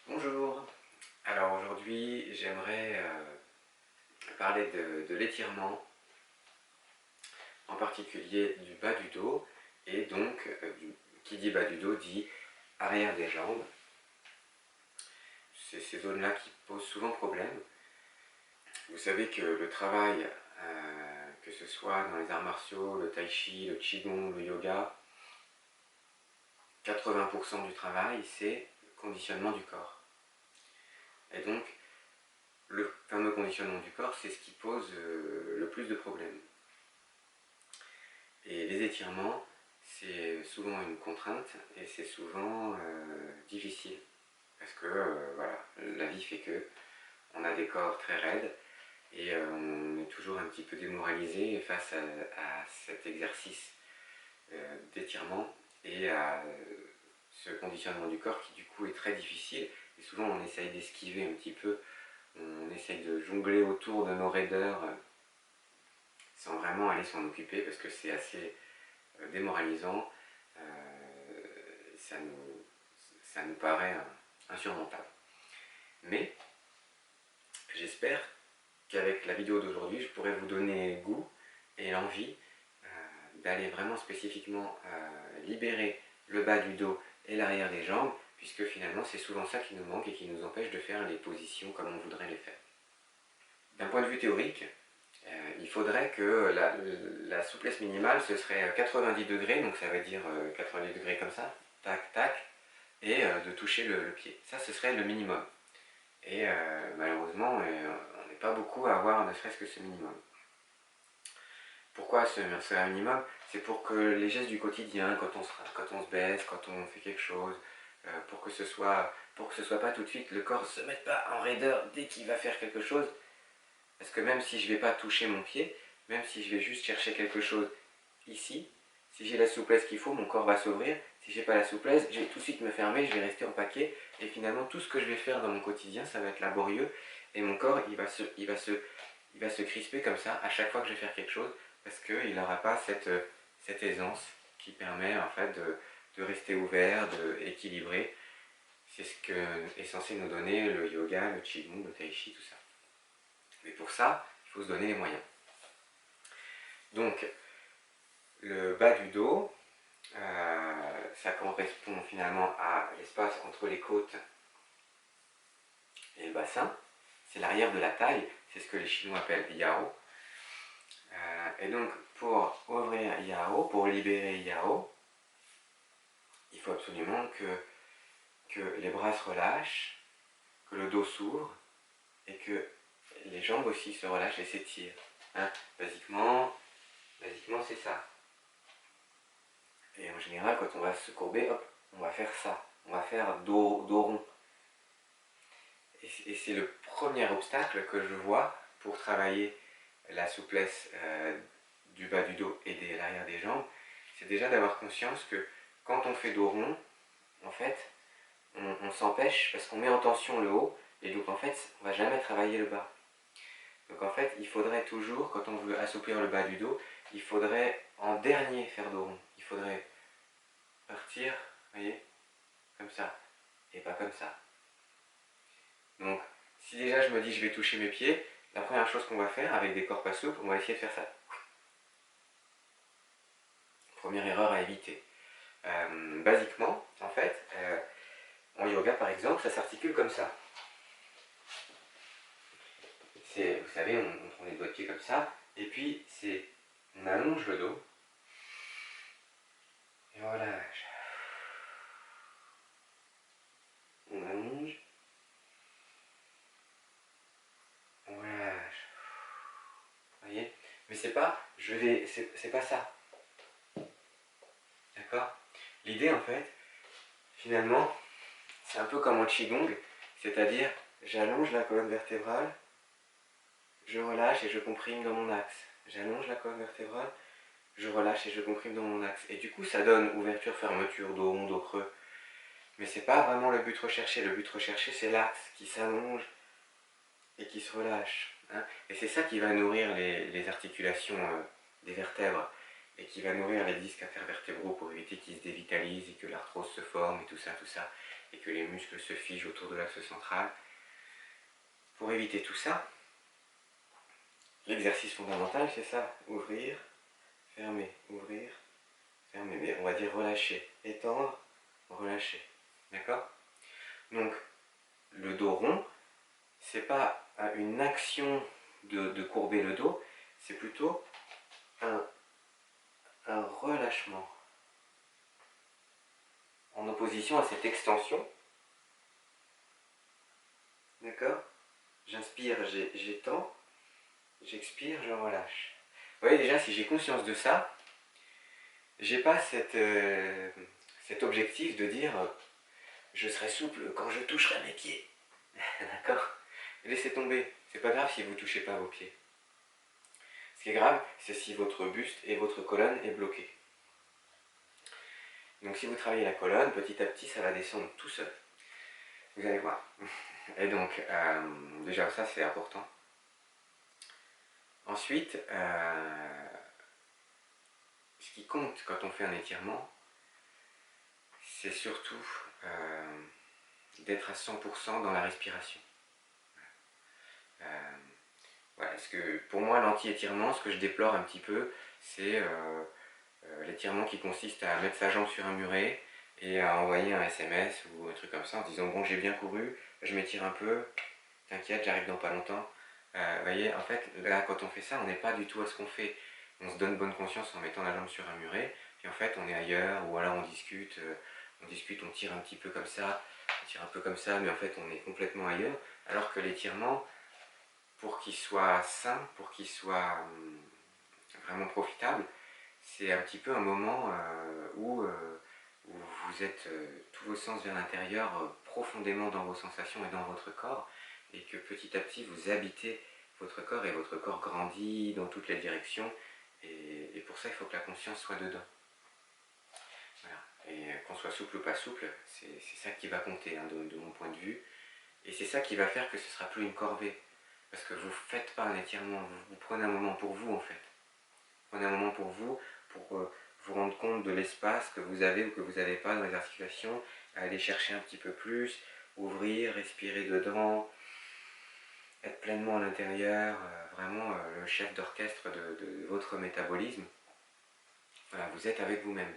Bonjour, alors aujourd'hui j'aimerais parler de l'étirement, en particulier du bas du dos, et donc qui dit bas du dos dit arrière des jambes. C'est ces zones-là qui posent souvent problème. Vous savez que le travail, que ce soit dans les arts martiaux, le tai chi, le qigong, le yoga, 80% du travail c'est le conditionnement du corps. Et donc le fameux conditionnement du corps, c'est ce qui pose le plus de problèmes. Et les étirements, c'est souvent une contrainte et c'est souvent difficile. Parce que voilà, la vie fait que on a des corps très raides et on est toujours un petit peu démoralisé face à cet exercice d'étirement et à ce conditionnement du corps qui du coup est très difficile. Et souvent on essaye d'esquiver un petit peu, on essaye de jongler autour de nos raideurs sans vraiment aller s'en occuper parce que c'est assez démoralisant, ça nous paraît insurmontable. Mais j'espère qu'avec la vidéo d'aujourd'hui, je pourrai vous donner goût et l'envie d'aller vraiment spécifiquement libérer le bas du dos et l'arrière des jambes, puisque finalement c'est souvent ça qui nous manque et qui nous empêche de faire les positions comme on voudrait les faire. D'un point de vue théorique, il faudrait que la souplesse minimale ce serait 90 degrés, donc ça veut dire 90 degrés comme ça, tac tac, et de toucher le pied. Ça ce serait le minimum. Et malheureusement on n'est pas beaucoup à avoir ne serait-ce que ce minimum. Pourquoi ce minimum? C'est pour que les gestes du quotidien, quand on se baisse, quand on fait quelque chose, pour que ce soit pas tout de suite le corps ne se mette pas en raideur dès qu'il va faire quelque chose. Parce que même si je ne vais pas toucher mon pied, même si je vais juste chercher quelque chose ici, si j'ai la souplesse qu'il faut, mon corps va s'ouvrir. Si je n'ai pas la souplesse, je vais tout de suite me fermer, je vais rester empaqué. Et finalement, tout ce que je vais faire dans mon quotidien, ça va être laborieux. Et mon corps, il va se crisper comme ça à chaque fois que je vais faire quelque chose. Parce qu'il n'aura pas cette aisance qui permet en fait de rester ouvert, d'équilibrer. C'est ce que est censé nous donner le yoga, le qigong, le tai chi, tout ça. Mais pour ça, il faut se donner les moyens. Donc, le bas du dos, ça correspond finalement à l'espace entre les côtes et le bassin. C'est l'arrière de la taille, c'est ce que les Chinois appellent Yao. Et donc, pour ouvrir Yao, pour libérer Yao, il faut absolument que les bras se relâchent, que le dos s'ouvre et que les jambes aussi se relâchent et s'étirent. Hein, basiquement c'est ça. Et en général, quand on va se courber, hop, on va faire ça. On va faire dos rond. Et c'est le premier obstacle que je vois pour travailler la souplesse du bas du dos et de l'arrière des jambes. C'est déjà d'avoir conscience que quand on fait dos rond, en fait, on s'empêche parce qu'on met en tension le haut. Et donc en fait, on ne va jamais travailler le bas. Donc en fait, il faudrait toujours, quand on veut assouplir le bas du dos, il faudrait en dernier faire dos rond. Il faudrait partir, vous voyez, comme ça, et pas comme ça. Donc, si déjà je me dis je vais toucher mes pieds, la première chose qu'on va faire avec des corps pas souples, on va essayer de faire ça. Première erreur à éviter. Basiquement, en fait, en yoga par exemple, ça s'articule comme ça. Vous savez, on prend les doigts de pied comme ça, et puis on allonge le dos, et on relâche. On allonge, on relâche. Vous voyez? Mais c'est pas ça. D'accord? L'idée en fait, finalement, c'est un peu comme en qigong, c'est-à-dire j'allonge la colonne vertébrale, je relâche et je comprime dans mon axe. J'allonge la colonne vertébrale, je relâche et je comprime dans mon axe. Et du coup, ça donne ouverture, fermeture, dos rond, dos creux. Mais c'est pas vraiment le but recherché. Le but recherché, c'est l'axe qui s'allonge et qui se relâche. Hein. Et c'est ça qui va nourrir les articulations des vertèbres et qui va nourrir les disques intervertébraux pour éviter qu'ils se dévitalisent et que l'arthrose se forme et tout ça, tout ça. et que les muscles se figent autour de l'axe central. Pour éviter tout ça, l'exercice fondamental c'est ça, ouvrir, fermer, ouvrir, fermer, mais on va dire relâcher, étendre, relâcher, d'accord? Donc le dos rond, c'est pas une action de courber le dos, c'est plutôt un relâchement en opposition à cette extension, d'accord? J'inspire, j'étends, j'expire, je relâche. Vous voyez déjà, si j'ai conscience de ça, j'ai pas cet objectif de dire je serai souple quand je toucherai mes pieds. D'accord? Laissez tomber, c'est pas grave si vous ne touchez pas vos pieds. Ce qui est grave, c'est si votre buste et votre colonne est bloqué. Donc si vous travaillez la colonne, petit à petit, ça va descendre tout seul. Vous allez voir. Et donc, déjà ça c'est important. Ensuite, ce qui compte quand on fait un étirement, c'est surtout d'être à 100% dans la respiration. Voilà, parce que pour moi, l'anti-étirement, ce que je déplore un petit peu, c'est l'étirement qui consiste à mettre sa jambe sur un muret et à envoyer un SMS ou un truc comme ça en disant bon, j'ai bien couru, je m'étire un peu, t'inquiète, j'arrive dans pas longtemps. Vous voyez, en fait, là, quand on fait ça, on n'est pas du tout à ce qu'on fait. On se donne bonne conscience en mettant la jambe sur un muret, puis en fait, on est ailleurs, ou alors on discute, on tire un petit peu comme ça, on tire un peu comme ça, mais en fait, on est complètement ailleurs. Alors que l'étirement, pour qu'il soit sain, pour qu'il soit vraiment profitable, c'est un petit peu un moment où vous êtes tous vos sens vers l'intérieur, profondément dans vos sensations et dans votre corps, et que petit à petit vous habitez votre corps et votre corps grandit dans toutes les directions, et pour ça il faut que la conscience soit dedans. Voilà. Et qu'on soit souple ou pas souple, c'est ça qui va compter hein, de mon point de vue, et c'est ça qui va faire que ce ne sera plus une corvée, parce que vous ne faites pas un étirement, vous prenez un moment pour vous en fait. Prenez un moment pour vous vous rendre compte de l'espace que vous avez ou que vous n'avez pas dans les articulations, aller chercher un petit peu plus, ouvrir, respirer dedans, être pleinement à l'intérieur, vraiment le chef d'orchestre de votre métabolisme. Voilà, vous êtes avec vous-même.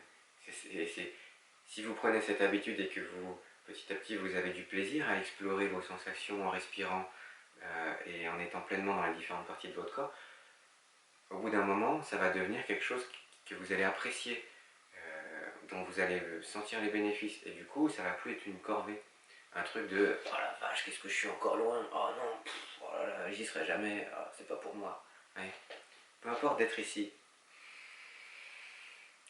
Si vous prenez cette habitude et que vous, petit à petit, vous avez du plaisir à explorer vos sensations en respirant et en étant pleinement dans les différentes parties de votre corps, au bout d'un moment, ça va devenir quelque chose que vous allez apprécier, dont vous allez sentir les bénéfices. Et du coup, ça va plus être une corvée. Un truc de « Oh la vache, qu'est-ce que je suis encore loin, oh non, oh là là, j'y serai jamais, oh, c'est pas pour moi. » Ouais. Peu importe d'être ici.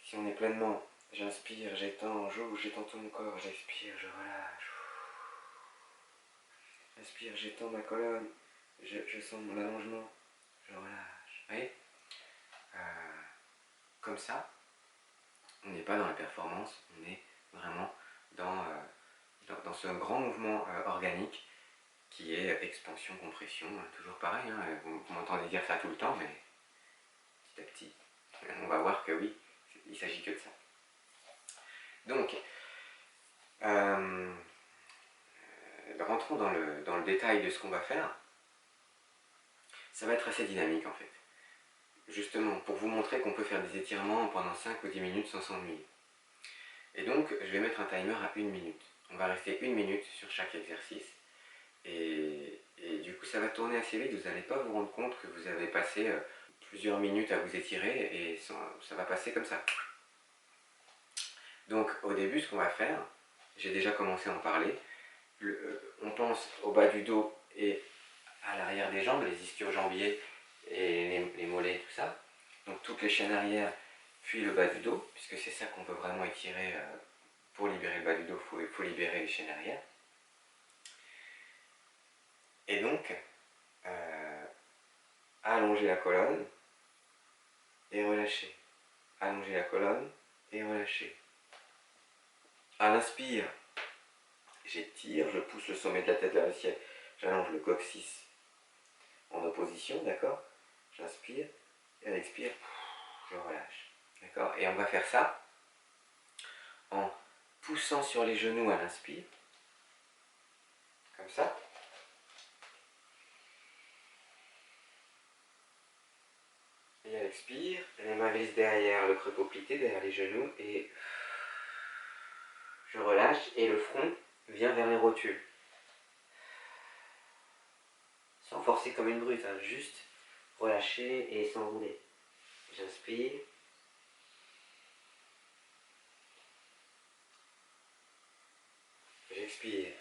Si on est pleinement, j'inspire, j'étends, j'étends tout mon corps, j'expire, je relâche. J'inspire, j'étends ma colonne, je sens mon allongement, je relâche. Vous voyez comme ça, on n'est pas dans la performance, on est vraiment dans ce grand mouvement organique qui est expansion-compression, toujours pareil, hein, vous m'entendez dire ça tout le temps, mais petit à petit, on va voir que oui, il ne s'agit que de ça. Donc, rentrons dans le détail de ce qu'on va faire. Ça va être assez dynamique en fait. Justement, pour vous montrer qu'on peut faire des étirements pendant 5 ou 10 minutes sans s'ennuyer. Et donc, je vais mettre un timer à 1 minute. On va rester 1 minute sur chaque exercice. Et du coup, ça va tourner assez vite. Vous n'allez pas vous rendre compte que vous avez passé plusieurs minutes à vous étirer et ça va passer comme ça. Donc, au début, ce qu'on va faire, j'ai déjà commencé à en parler. On pense au bas du dos et à l'arrière des jambes, les ischio-jambiers et les mollets, tout ça. Donc toutes les chaînes arrière, puis le bas du dos, puisque c'est ça qu'on veut vraiment étirer. Pour libérer le bas du dos, il faut libérer les chaînes arrière. Et donc, allonger la colonne et relâcher. Allonger la colonne et relâcher. À l'inspire, j'étire, je pousse le sommet de la tête vers le ciel. J'allonge le coccyx en opposition, d'accord? J'inspire et à l'expire, je relâche. D'accord? Et on va faire ça en poussant sur les genoux à l'inspire ça. Et à l'expire, les mains glissent derrière le creux poplité, derrière les genoux, et je relâche, et le front vient vers les rotules. Sans forcer comme une brute, hein, juste relâcher et s'enrouler. J'inspire. J'expire.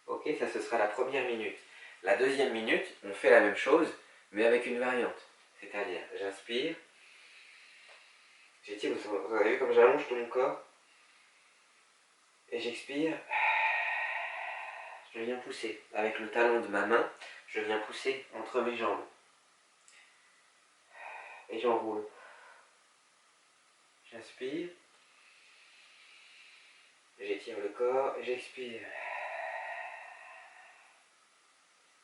Ok, ça ce sera la première minute. La deuxième minute, on fait la même chose, mais avec une variante. C'est-à-dire, j'inspire. J'étire, vous avez vu comme j'allonge tout mon corps. Et j'expire. Je viens pousser. Avec le talon de ma main, je viens pousser entre mes jambes. Et j'enroule. J'inspire. J'étire le corps. J'expire.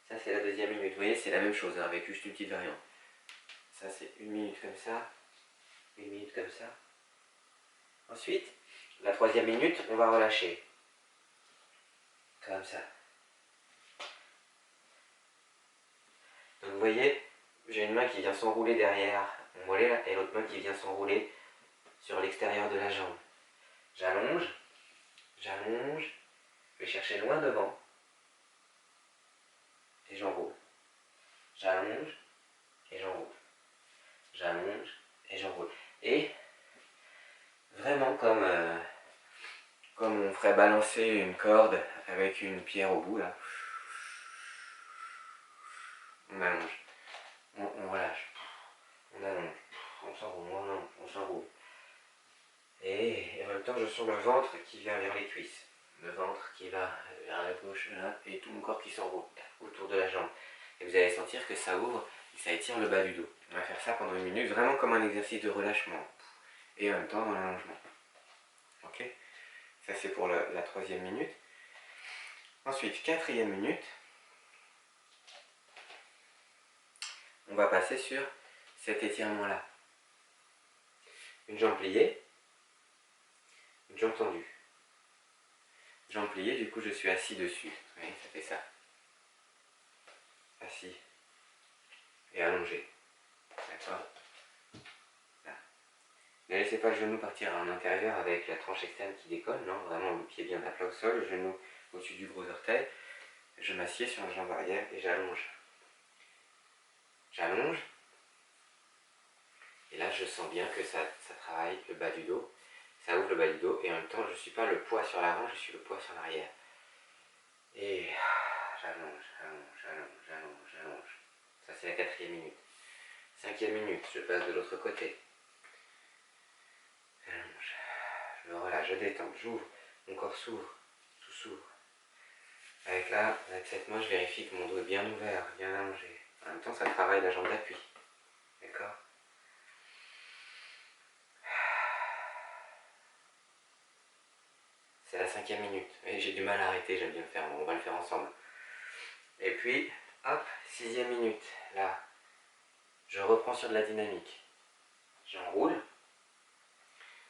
Ça, c'est la deuxième minute. Vous voyez, c'est la même chose, hein, avec juste une petite variante. Ça, c'est une minute comme ça. Une minute comme ça. Ensuite, la troisième minute, on va relâcher. Comme ça. Donc vous voyez, j'ai une main qui vient s'enrouler derrière mon mollet là, et l'autre main qui vient s'enrouler sur l'extérieur de la jambe. J'allonge, j'allonge, je vais chercher loin devant, et j'enroule. J'allonge, et j'enroule. J'allonge, et j'enroule. Et vraiment comme on ferait balancer une corde avec une pierre au bout là. On allonge, on relâche, on allonge, on s'enroule, on s'enroule. Et en même temps, je sens le ventre qui vient vers les cuisses. Le ventre qui va vers la gauche, là, et tout mon corps qui s'enroule autour de la jambe. Et vous allez sentir que ça ouvre et ça étire le bas du dos. On va faire ça pendant une minute, vraiment comme un exercice de relâchement. Et en même temps dans l'allongement. Ok? Ça c'est pour la troisième minute. Ensuite, quatrième minute. On va passer sur cet étirement-là. Une jambe pliée. Une jambe tendue. Jambe pliée, du coup je suis assis dessus. Vous voyez, ça fait ça. Assis. Et allongé. D'accord? Là. Ne laissez pas le genou partir en intérieur avec la tranche externe qui décolle, non, vraiment le pied bien à plat au sol, le genou au-dessus du gros orteil. Je m'assieds sur la jambe arrière et j'allonge. J'allonge. Et là je sens bien que ça travaille le bas du dos. Ça ouvre le bas du dos et en même temps je ne suis pas le poids sur l'avant, je suis le poids sur l'arrière. Et j'allonge, j'allonge, j'allonge, j'allonge, j'allonge. Ça c'est la quatrième minute. Cinquième minute, je passe de l'autre côté. J'allonge, je me relâche, je détends, j'ouvre, mon corps s'ouvre, tout s'ouvre. Avec cette main, je vérifie que mon dos est bien ouvert, bien allongé. En même temps, ça travaille la jambe d'appui. D'accord? C'est la cinquième minute. Et j'ai du mal à arrêter, j'aime bien le faire, on va le faire ensemble. Et puis, hop, sixième minute. Là, je reprends sur de la dynamique. J'enroule.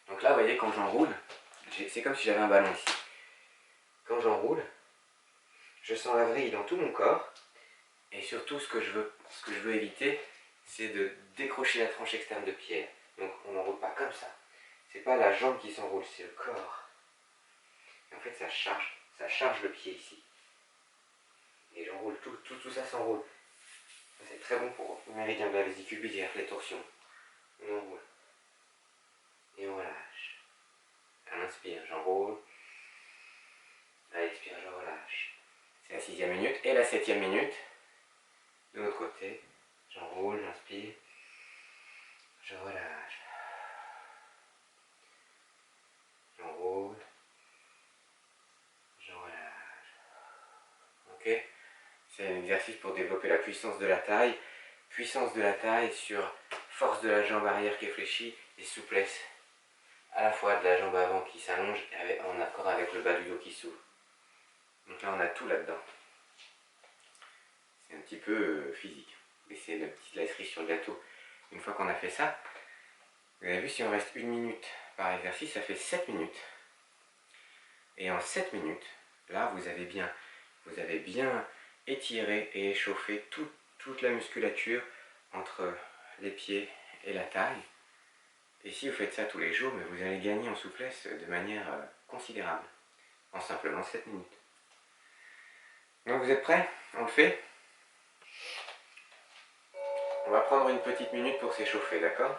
Donc là, vous voyez, quand j'enroule, c'est comme si j'avais un ballon ici. Quand j'enroule, je sens la vrille dans tout mon corps. Et surtout, ce que je veux éviter, c'est de décrocher la tranche externe de pierre. Donc on n'enroule pas comme ça. C'est pas la jambe qui s'enroule, c'est le corps. Et en fait, ça charge le pied ici. Et j'enroule tout ça s'enroule. C'est très bon pour le méridien de la vésicule biliaire, les torsions. On enroule. Et on relâche. À l'inspire, j'enroule. À l'expire, je relâche. C'est la sixième minute. Et la septième minute, de l'autre côté, j'enroule, j'inspire. Je relâche. J'enroule. Je relâche. Ok? C'est un exercice pour développer la puissance de la taille. Puissance de la taille sur force de la jambe arrière qui est fléchie et souplesse à la fois de la jambe avant qui s'allonge et en accord avec le bas du dos qui s'ouvre. Donc là on a tout là-dedans. C'est un petit peu physique. Mais c'est la petite la cerise sur le gâteau. Une fois qu'on a fait ça, vous avez vu, si on reste une minute par exercice, ça fait 7 minutes. Et en 7 minutes, Là, vous avez bien étiré et échauffé toute la musculature entre les pieds et la taille. Et si vous faites ça tous les jours, mais vous allez gagner en souplesse de manière considérable, en simplement 7 minutes. Donc vous êtes prêts? On le fait? On va prendre une petite minute pour s'échauffer, d'accord?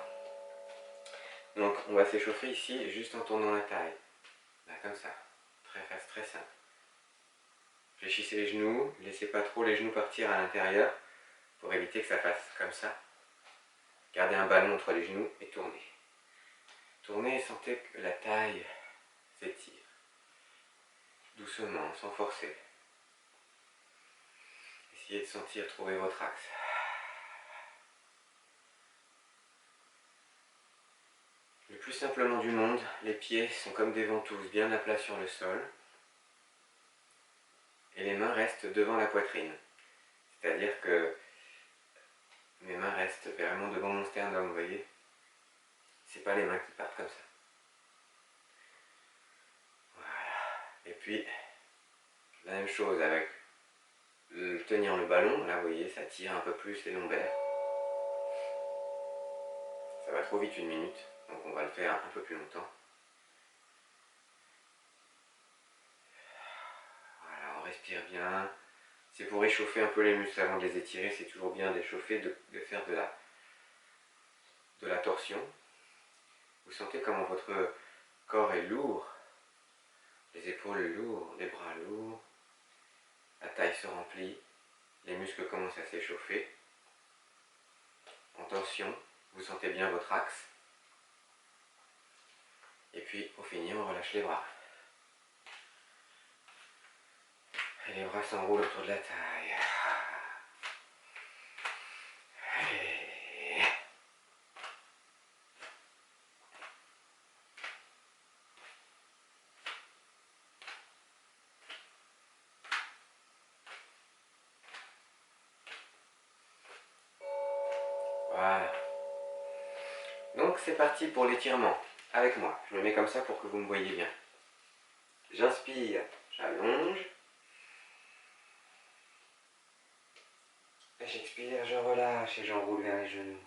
Donc on va s'échauffer ici juste en tournant la taille. Là, comme ça. Très simple. Fléchissez les genoux, laissez pas trop les genoux partir à l'intérieur pour éviter que ça fasse comme ça. Gardez un ballon entre les genoux et tournez. Tournez et sentez que la taille s'étire. Doucement, sans forcer. Essayez de sentir, trouver votre axe. Le plus simplement du monde, les pieds sont comme des ventouses bien à plat sur le sol. Et les mains restent devant la poitrine. C'est-à-dire que mes mains restent vraiment devant mon sternum, vous voyez? C'est pas les mains qui partent comme ça. Voilà. Et puis, la même chose avec tenir le ballon. Là, vous voyez, ça tire un peu plus les lombaires. Ça va trop vite, une minute. Donc on va le faire un peu plus longtemps. Voilà, on respire bien. C'est pour réchauffer un peu les muscles avant de les étirer. C'est toujours bien d'échauffer, de faire de la torsion. Vous sentez comment votre corps est lourd. Les épaules lourdes, les bras lourds. La taille se remplit. Les muscles commencent à s'échauffer. En tension, vous sentez bien votre axe. Et puis, pour finir, on relâche les bras. Et les bras s'enroulent autour de la taille. Et... Voilà. Donc c'est parti pour l'étirement. Avec moi. Je me mets comme ça pour que vous me voyez bien. J'inspire, j'allonge. Et j'expire, je relâche et j'enroule vers les genoux.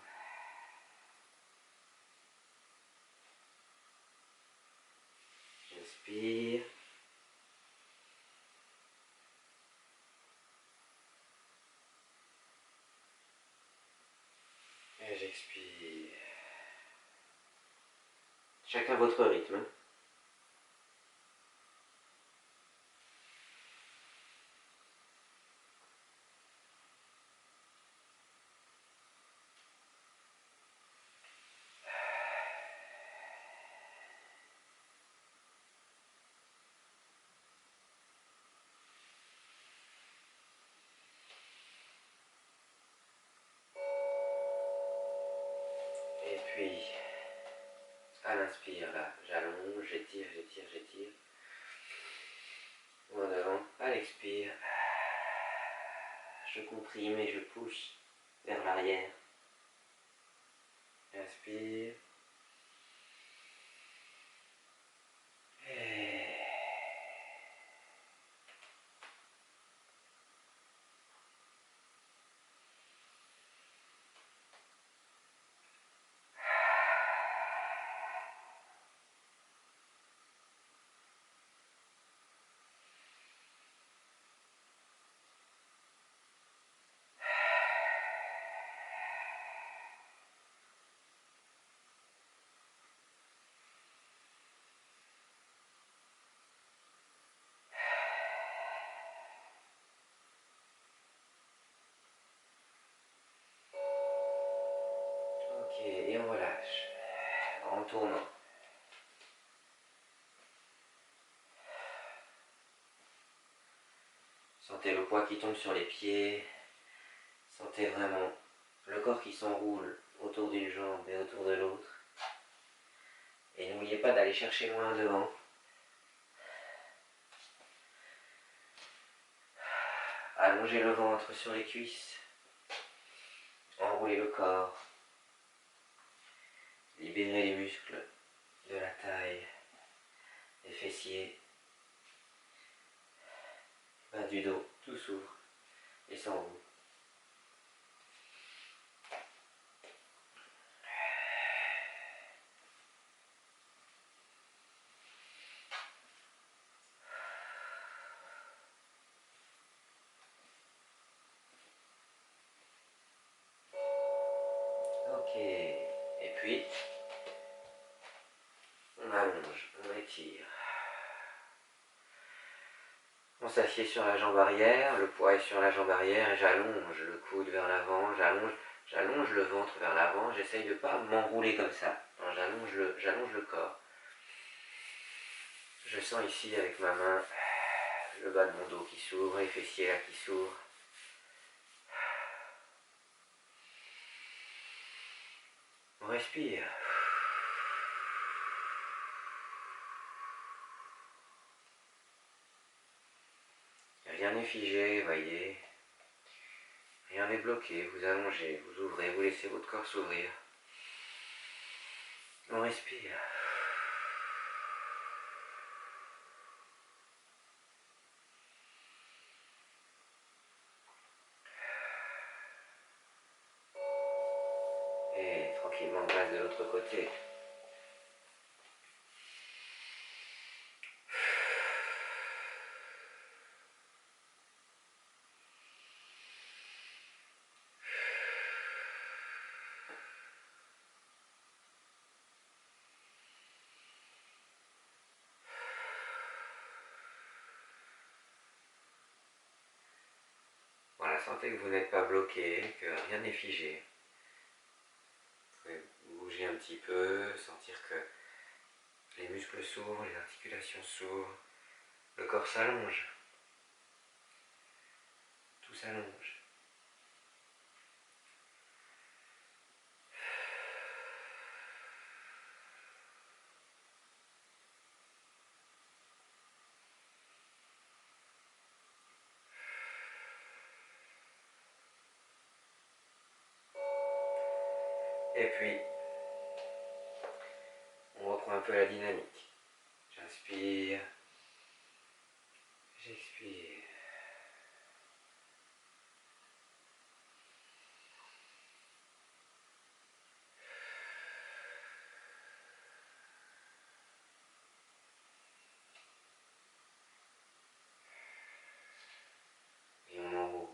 J'inspire. Et j'expire. Chacun votre rythme. Et puis, à l'inspire, là, j'allonge, j'étire, j'étire, j'étire. En avant, à l'expire, je comprime et je pousse vers l'arrière. Inspire. Et... Ok, et on relâche en tournant. Sentez le poids qui tombe sur les pieds. Sentez vraiment le corps qui s'enroule autour d'une jambe et autour de l'autre. Et n'oubliez pas d'aller chercher loin devant. Allongez le ventre sur les cuisses. Enroulez le corps. Libérez les muscles de la taille, des fessiers. du dos, tout s'ouvre et s'enroule. Ok, et puis on allonge, on étire. On s'assied sur la jambe arrière, le poids est sur la jambe arrière et j'allonge le coude vers l'avant, j'allonge le ventre vers l'avant, j'essaye de ne pas m'enrouler comme ça. J'allonge le corps. Je sens ici avec ma main le bas de mon dos qui s'ouvre, les fessiers là qui s'ouvrent. On respire. Rien n'est figé, voyez. Rien n'est bloqué, vous allongez, vous ouvrez, vous laissez votre corps s'ouvrir. On respire. Et tranquillement on passe de l'autre côté. Voilà, sentez que vous n'êtes pas bloqué, que rien n'est figé. Vous pouvez bouger un petit peu, sentir que les muscles s'ouvrent, les articulations s'ouvrent, le corps s'allonge. Tout s'allonge. Et puis, on reprend un peu la dynamique. J'inspire, j'expire. Et on enroule.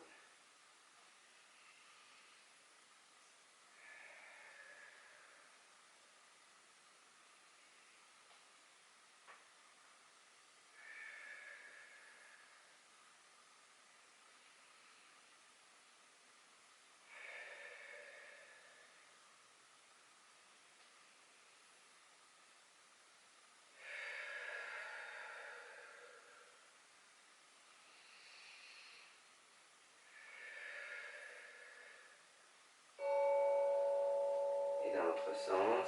Et dans l'autre sens.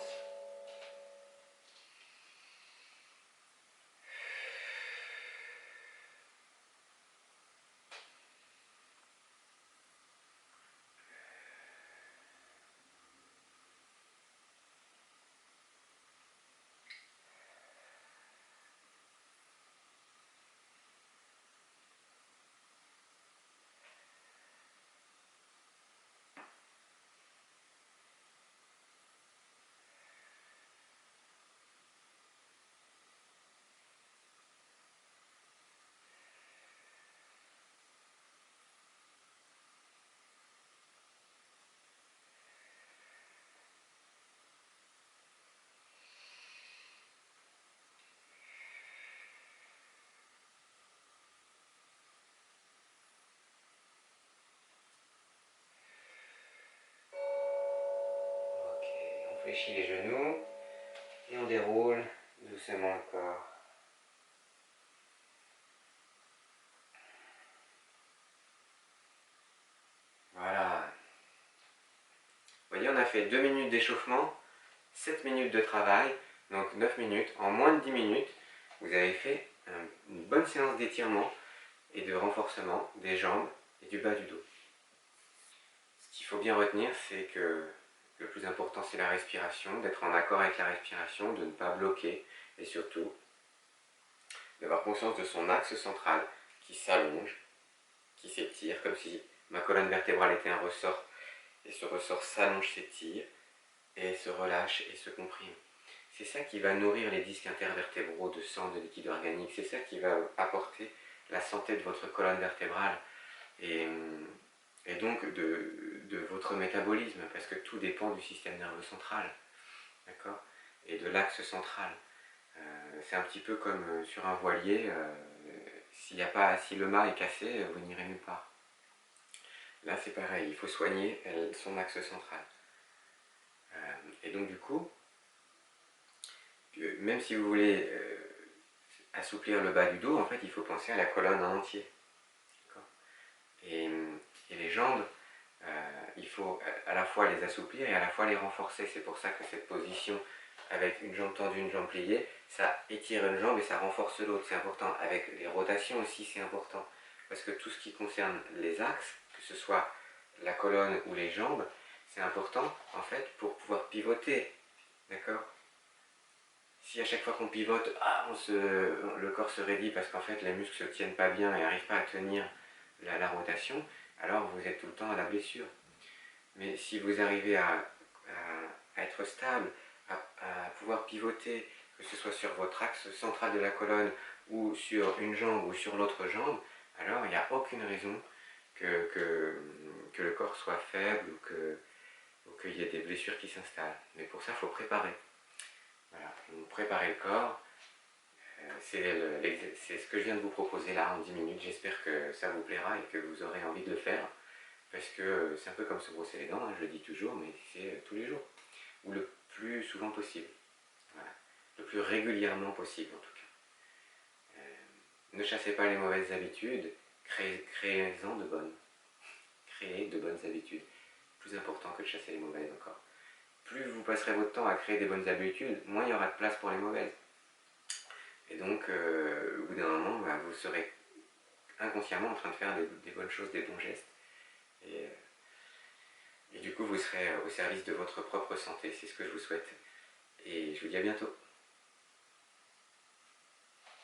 Ok, on fléchit les genoux et on déroule doucement le corps. Voilà. Vous voyez, on a fait 2 minutes d'échauffement, 7 minutes de travail, donc 9 minutes. En moins de 10 minutes, vous avez fait une bonne séance d'étirement et de renforcement des jambes et du bas du dos. Ce qu'il faut bien retenir, c'est que le plus important, c'est la respiration, d'être en accord avec la respiration, de ne pas bloquer et surtout d'avoir conscience de son axe central qui s'allonge qui s'étire, comme si ma colonne vertébrale était un ressort, et ce ressort s'allonge, s'étire, et se relâche et se comprime. C'est ça qui va nourrir les disques intervertébraux de sang, de liquide organique, c'est ça qui va apporter la santé de votre colonne vertébrale, et, et donc de votre métabolisme, parce que tout dépend du système nerveux central, d'accord, et de l'axe central. C'est un petit peu comme sur un voilier, si le mât est cassé, vous n'irez nulle part. Là c'est pareil, il faut soigner son axe central. Et donc du coup, même si vous voulez assouplir le bas du dos, en fait il faut penser à la colonne en entier. Et les jambes, il faut à la fois les assouplir et à la fois les renforcer. C'est pour ça que cette position avec une jambe tendue, une jambe pliée, ça étire une jambe et ça renforce l'autre. C'est important. Avec les rotations aussi, c'est important. Parce que tout ce qui concerne les axes, que ce soit la colonne ou les jambes, c'est important en fait pour pouvoir pivoter. D'accord? Si à chaque fois qu'on pivote, le corps se raidit parce qu'en fait les muscles ne se tiennent pas bien et n'arrivent pas à tenir la rotation, alors vous êtes tout le temps à la blessure. Mais si vous arrivez à être stable, à pouvoir pivoter, que ce soit sur votre axe central de la colonne ou sur une jambe ou sur l'autre jambe, alors il n'y a aucune raison que le corps soit faible ou qu'il y ait des blessures qui s'installent. Mais pour ça, il faut préparer. Voilà, donc préparer le corps, c'est ce que je viens de vous proposer là en 10 minutes. J'espère que ça vous plaira et que vous aurez envie de le faire. Parce que c'est un peu comme se brosser les dents, hein, je le dis toujours, mais c'est tous les jours. Ou le plus souvent possible. Voilà. Le plus régulièrement possible en tout cas. Ne chassez pas les mauvaises habitudes, créez-en de bonnes. Créez de bonnes habitudes. Plus important que de chasser les mauvaises encore. Plus vous passerez votre temps à créer des bonnes habitudes, moins il y aura de place pour les mauvaises. Et donc, au bout d'un moment, vous serez inconsciemment en train de faire des bonnes choses, des bons gestes. Et du coup, vous serez au service de votre propre santé. C'est ce que je vous souhaite. Et je vous dis à bientôt.